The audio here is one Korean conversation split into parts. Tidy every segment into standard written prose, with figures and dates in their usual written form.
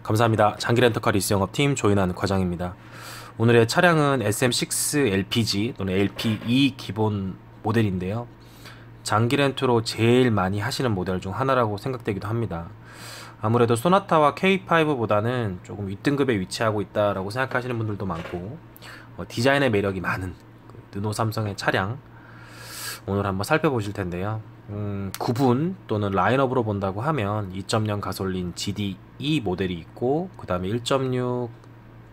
감사합니다. 장기 렌터카 리스 영업팀 조인환 과장입니다. 오늘의 차량은 SM6 LPG 또는 LPE 기본 모델인데요. 장기 렌트로 제일 많이 하시는 모델 중 하나라고 생각되기도 합니다. 아무래도 소나타와 K5보다는 조금 윗등급에 위치하고 있다라고 생각하시는 분들도 많고, 디자인의 매력이 많은 르노 삼성의 차량 오늘 한번 살펴보실 텐데요. 구분 또는 라인업으로 본다고 하면 2.0 가솔린 GDE 모델이 있고, 그 다음에 1.6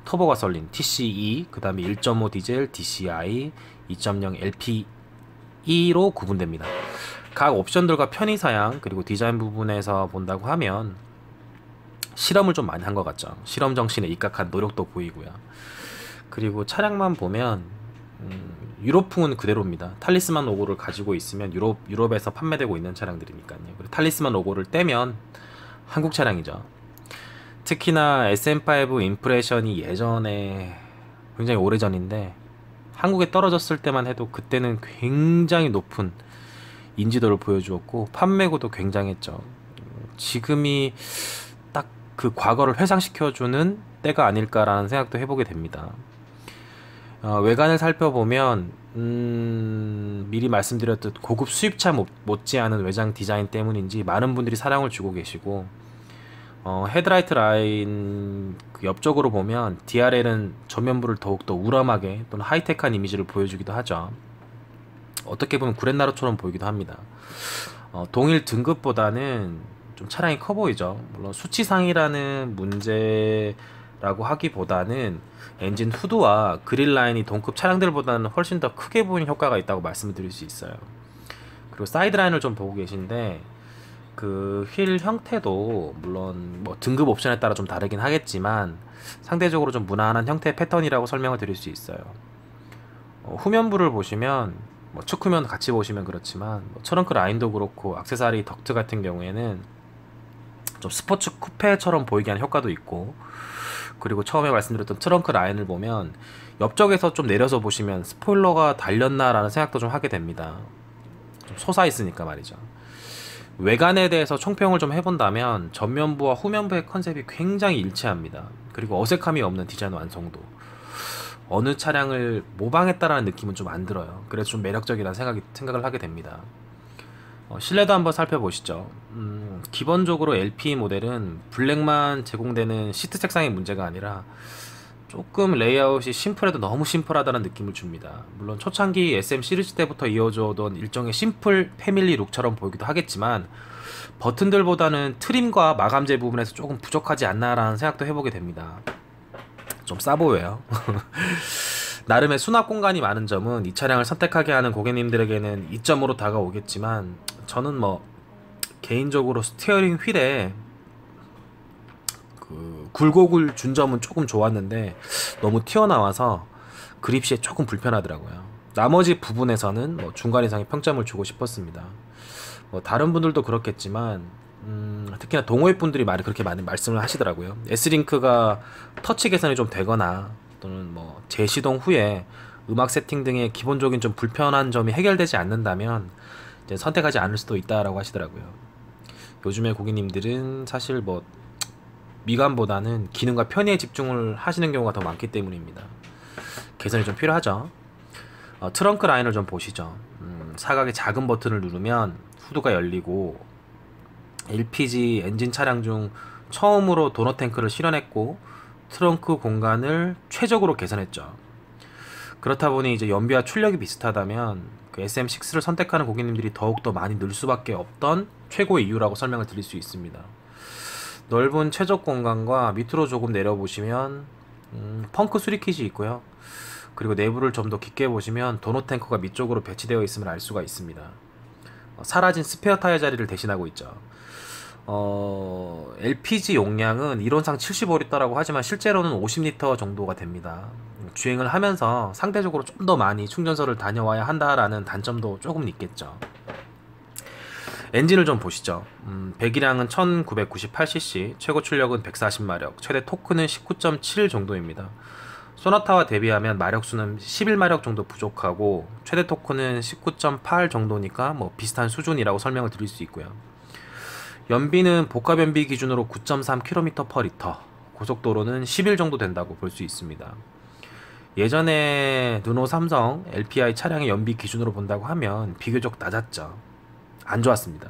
터보 가솔린 TCE, 그 다음에 1.5 디젤 DCI, 2.0 LPE로 구분됩니다. 각 옵션들과 편의사양 그리고 디자인 부분에서 본다고 하면 실험을 좀 많이 한 것 같죠. 실험 정신에 입각한 노력도 보이고요. 그리고 차량만 보면 유럽풍은 그대로입니다. 탈리스만 로고를 가지고 있으면 유럽에서 판매되고 있는 차량들이니까요. 그리고 탈리스만 로고를 떼면 한국 차량이죠. 특히나 SM5 임프레션이 예전에 굉장히 오래전인데 한국에 떨어졌을 때만 해도 그때는 굉장히 높은 인지도를 보여주었고 판매고도 굉장했죠. 지금이 딱 그 과거를 회상시켜주는 때가 아닐까라는 생각도 해보게 됩니다. 외관을 살펴보면 미리 말씀드렸듯 고급 수입차 못지않은 외장 디자인 때문인지 많은 분들이 사랑을 주고 계시고, 헤드라이트 라인 그 옆쪽으로 보면 DRL은 전면부를 더욱더 우람하게 또는 하이테크한 이미지를 보여주기도 하죠. 어떻게 보면 구렛나루처럼 보이기도 합니다. 동일 등급보다는 좀 차량이 커 보이죠. 물론 수치상이라는 문제라고 하기보다는 엔진 후드와 그릴 라인이 동급 차량들보다는 훨씬 더 크게 보이는 효과가 있다고 말씀을 드릴 수 있어요. 그리고 사이드 라인을 좀 보고 계신데 그 휠 형태도 물론 뭐 등급 옵션에 따라 좀 다르긴 하겠지만 상대적으로 좀 무난한 형태의 패턴이라고 설명을 드릴 수 있어요. 후면부를 보시면 측후면 같이 보시면 그렇지만 트렁크 라인도 그렇고 액세서리 덕트 같은 경우에는 좀 스포츠 쿠페처럼 보이게 하는 효과도 있고, 그리고 처음에 말씀드렸던 트렁크 라인을 보면 옆쪽에서 좀 내려서 보시면 스포일러가 달렸나 라는 생각도 좀 하게 됩니다. 좀 솟아있으니까 말이죠. 외관에 대해서 총평을 좀 해본다면 전면부와 후면부의 컨셉이 굉장히 일치합니다. 그리고 어색함이 없는 디자인 완성도, 어느 차량을 모방했다라는 느낌은 좀 안 들어요. 그래서 좀 매력적이라는 생각을 하게 됩니다. 실내도 한번 살펴보시죠. 기본적으로 LPE 모델은 블랙만 제공되는 시트 색상의 문제가 아니라 조금 레이아웃이 심플해도 너무 심플하다는 느낌을 줍니다. 물론 초창기 SM 시리즈 때부터 이어져 오던 일종의 심플 패밀리 룩처럼 보이기도 하겠지만 버튼들보다는 트림과 마감재 부분에서 조금 부족하지 않나라는 생각도 해보게 됩니다. 좀 싸 보여요. 나름의 수납 공간이 많은 점은 이 차량을 선택하게 하는 고객님들에게는 이점으로 다가오겠지만, 저는 개인적으로 스티어링 휠에 그 굴곡을 준 점은 조금 좋았는데 너무 튀어나와서 그립시에 조금 불편하더라고요. 나머지 부분에서는 중간 이상의 평점을 주고 싶었습니다. 다른 분들도 그렇겠지만 특히나 동호회 분들이 그렇게 많이 말씀을 하시더라고요. S링크가 터치 개선이 좀 되거나 또는 재시동 후에 음악 세팅 등의 기본적인 좀 불편한 점이 해결되지 않는다면 이제 선택하지 않을 수도 있다라고 하시더라고요. 요즘에 고객님들은 사실 미감보다는 기능과 편의에 집중을 하시는 경우가 더 많기 때문입니다. 개선이 좀 필요하죠. 트렁크 라인을 좀 보시죠. 사각의 작은 버튼을 누르면 후드가 열리고, LPG 엔진 차량 중 처음으로 도너 탱크를 실현했고 트렁크 공간을 최적으로 개선했죠. 그렇다 보니 이제 연비와 출력이 비슷하다면 그 SM6를 선택하는 고객님들이 더욱더 많이 늘 수밖에 없던 최고의 이유라고 설명을 드릴 수 있습니다. 넓은 최적 공간과 밑으로 조금 내려보시면 펑크 수리킷이 있고요. 그리고 내부를 좀 더 깊게 보시면 도너 탱크가 밑쪽으로 배치되어 있음을 알 수가 있습니다. 사라진 스페어 타이어 자리를 대신하고 있죠. LPG 용량은 이론상 75리터라고 하지만 실제로는 50리터 정도가 됩니다. 주행을 하면서 상대적으로 좀 더 많이 충전소를 다녀와야 한다라는 단점도 조금 있겠죠. 엔진을 좀 보시죠. 배기량은 1998cc, 최고 출력은 140마력, 최대 토크는 19.7 정도입니다. 소나타와 대비하면 마력수는 11마력 정도 부족하고 최대 토크는 19.8 정도니까 비슷한 수준이라고 설명을 드릴 수 있고요. 연비는 복합 연비 기준으로 9.3km/L, 고속도로는 10일 정도 된다고 볼 수 있습니다. 예전에 르노 삼성 LPI 차량의 연비 기준으로 본다고 하면 비교적 낮았죠. 안 좋았습니다.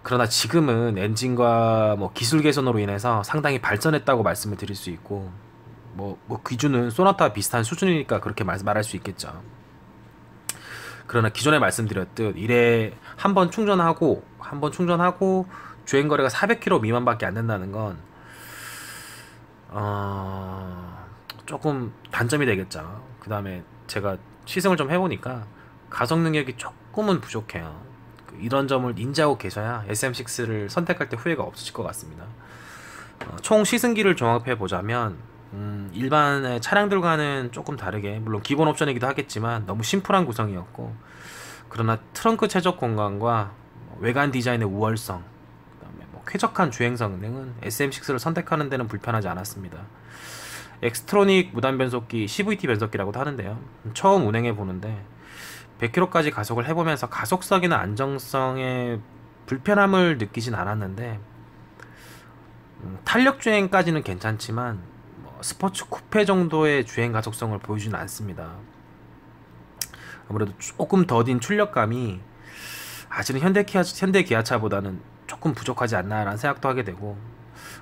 그러나 지금은 엔진과 뭐 기술 개선으로 인해서 상당히 발전했다고 말씀을 드릴 수 있고, 뭐 기준은 소나타와 비슷한 수준이니까 그렇게 말할 수 있겠죠. 그러나 기존에 말씀드렸듯 이래 한 번 충전하고 주행거리가 400km 미만밖에 안 된다는 건 조금 단점이 되겠죠. 그 다음에 제가 시승을 좀 해보니까 가속 능력이 조금은 부족해요. 이런 점을 인지하고 계셔야 SM6를 선택할 때 후회가 없으실 것 같습니다. 총 시승기를 종합해 보자면 일반의 차량들과는 조금 다르게, 물론 기본 옵션이기도 하겠지만 너무 심플한 구성이었고, 그러나 트렁크 최적 공간과 외관 디자인의 우월성, 그다음에 쾌적한 주행성 등은 SM6를 선택하는 데는 불편하지 않았습니다. 엑스트로닉 무단 변속기, CVT 변속기라고도 하는데요. 처음 운행해 보는데 100km까지 가속을 해보면서 가속성이나 안정성에 불편함을 느끼진 않았는데, 탄력 주행까지는 괜찮지만 스포츠 쿠페 정도의 주행 가속성을 보여주진 않습니다. 아무래도 조금 더딘 출력감이 아직은 현대 기아차보다는 조금 부족하지 않나라는 생각도 하게 되고,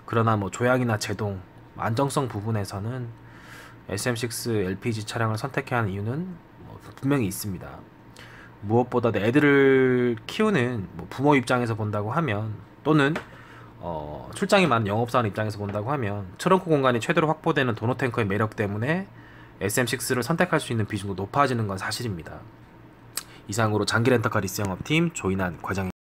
그러나 조향이나 제동, 안정성 부분에서는 SM6 LPG 차량을 선택해야 하는 이유는 분명히 있습니다. 무엇보다 애들을 키우는 부모 입장에서 본다고 하면, 또는 출장이 많은 영업사원 입장에서 본다고 하면, 트렁크 공간이 최대로 확보되는 도너 탱커의 매력 때문에 SM6를 선택할 수 있는 비중도 높아지는 건 사실입니다. 이상으로 장기 렌터카 리스 영업팀 조인한 과장입니다.